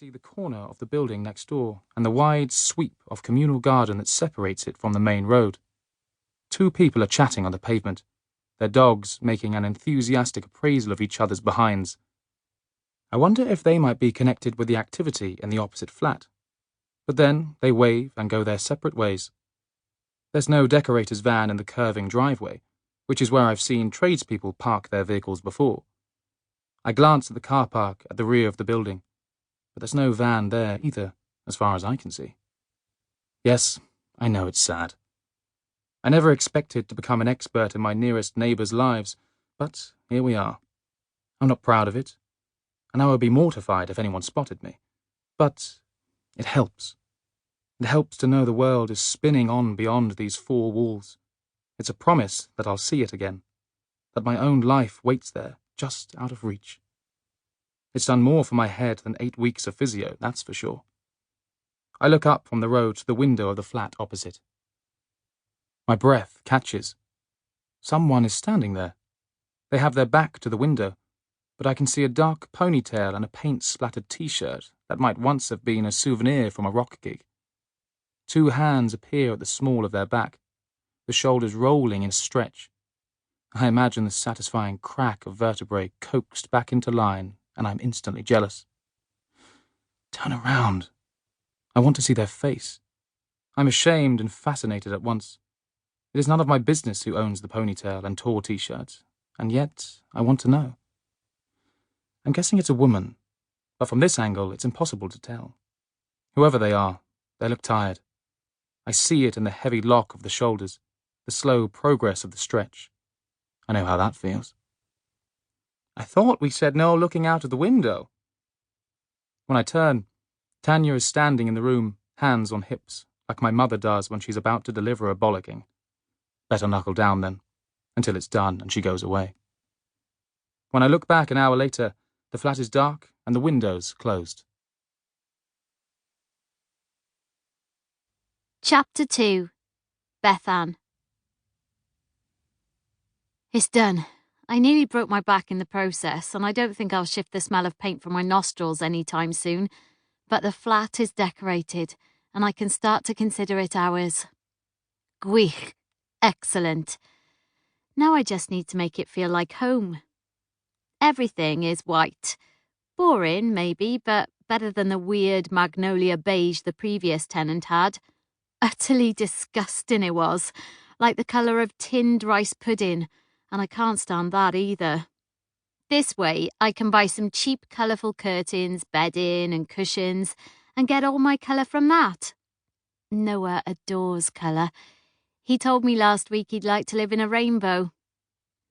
see the corner of the building next door and the wide sweep of communal garden that separates it from the main road. Two people are chatting on the pavement, their dogs making an enthusiastic appraisal of each other's behinds. I wonder if they might be connected with the activity in the opposite flat. But then they wave and go their separate ways. There's no decorator's van in the curving driveway, which is where I've seen tradespeople park their vehicles before. I glance at the car park at the rear of the building, but there's no van there either, as far as I can see. Yes, I know it's sad. I never expected to become an expert in my nearest neighbours' lives, but here we are. I'm not proud of it, and I would be mortified if anyone spotted me. But it helps. It helps to know the world is spinning on beyond these four walls. It's a promise that I'll see it again, that my own life waits there, just out of reach. It's done more for my head than 8 weeks of physio, that's for sure. I look up from the road to the window of the flat opposite. My breath catches. Someone is standing there. They have their back to the window, but I can see a dark ponytail and a paint-splattered t-shirt that might once have been a souvenir from a rock gig. Two hands appear at the small of their back, the shoulders rolling in a stretch. I imagine the satisfying crack of vertebrae coaxed back into line, and I'm instantly jealous. Turn around. I want to see their face. I'm ashamed and fascinated at once. It is none of my business who owns the ponytail and tall t-shirts, and yet I want to know. I'm guessing it's a woman, but from this angle it's impossible to tell. Whoever they are, they look tired. I see it in the heavy lock of the shoulders, the slow progress of the stretch. I know how that feels. I thought we said no looking out of the window. When I turn, Tanya is standing in the room, hands on hips, like my mother does when she's about to deliver a bollocking. Better knuckle down then, until it's done and she goes away. When I look back an hour later, the flat is dark and the windows closed. Chapter 2. Beth Ann. It's done. I nearly broke my back in the process, and I don't think I'll shift the smell of paint from my nostrils any time soon, but the flat is decorated, and I can start to consider it ours. Gwych. Excellent. Now I just need to make it feel like home. Everything is white. Boring, maybe, but better than the weird magnolia beige the previous tenant had. Utterly disgusting it was, like the colour of tinned rice pudding, and I can't stand that either. This way, I can buy some cheap colourful curtains, bedding and cushions, and get all my colour from that. Noah adores colour. He told me last week he'd like to live in a rainbow.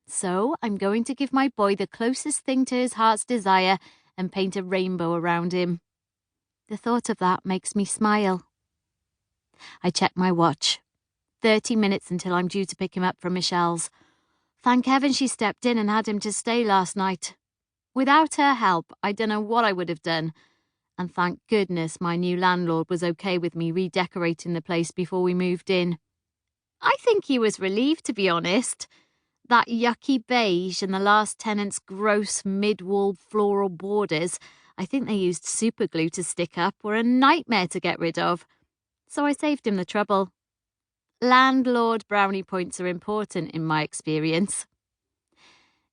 So I'm going to give my boy the closest thing to his heart's desire and paint a rainbow around him. The thought of that makes me smile. I check my watch. 30 minutes until I'm due to pick him up from Michelle's. Thank heaven she stepped in and had him to stay last night. Without her help, I don't know what I would have done. And thank goodness my new landlord was okay with me redecorating the place before we moved in. I think he was relieved, to be honest. That yucky beige and the last tenant's gross mid-wall floral borders, I think they used super glue to stick up, were a nightmare to get rid of. So I saved him the trouble. Landlord brownie points are important in my experience.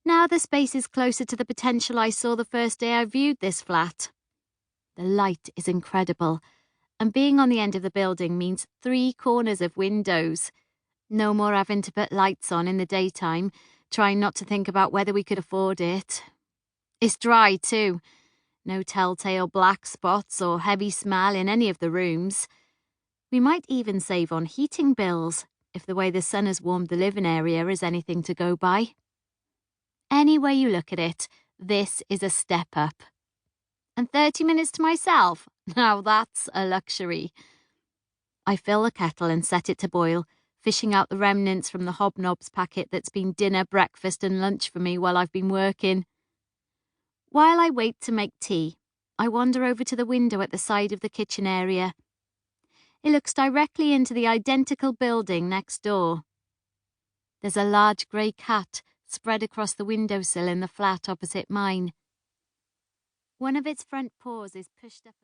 Now the space is closer to the potential I saw the first day I viewed this flat. The light is incredible, and being on the end of the building means 3 corners of windows. No more having to put lights on in the daytime, trying not to think about whether we could afford it. It's dry too. No telltale black spots or heavy smell in any of the rooms. We might even save on heating bills, if the way the sun has warmed the living area is anything to go by. Any way you look at it, this is a step up. And 30 minutes to myself, now that's a luxury. I fill the kettle and set it to boil, fishing out the remnants from the hobnobs packet that's been dinner, breakfast and lunch for me while I've been working. While I wait to make tea, I wander over to the window at the side of the kitchen area. It looks directly into the identical building next door. There's a large grey cat spread across the windowsill in the flat opposite mine. One of its front paws is pushed up.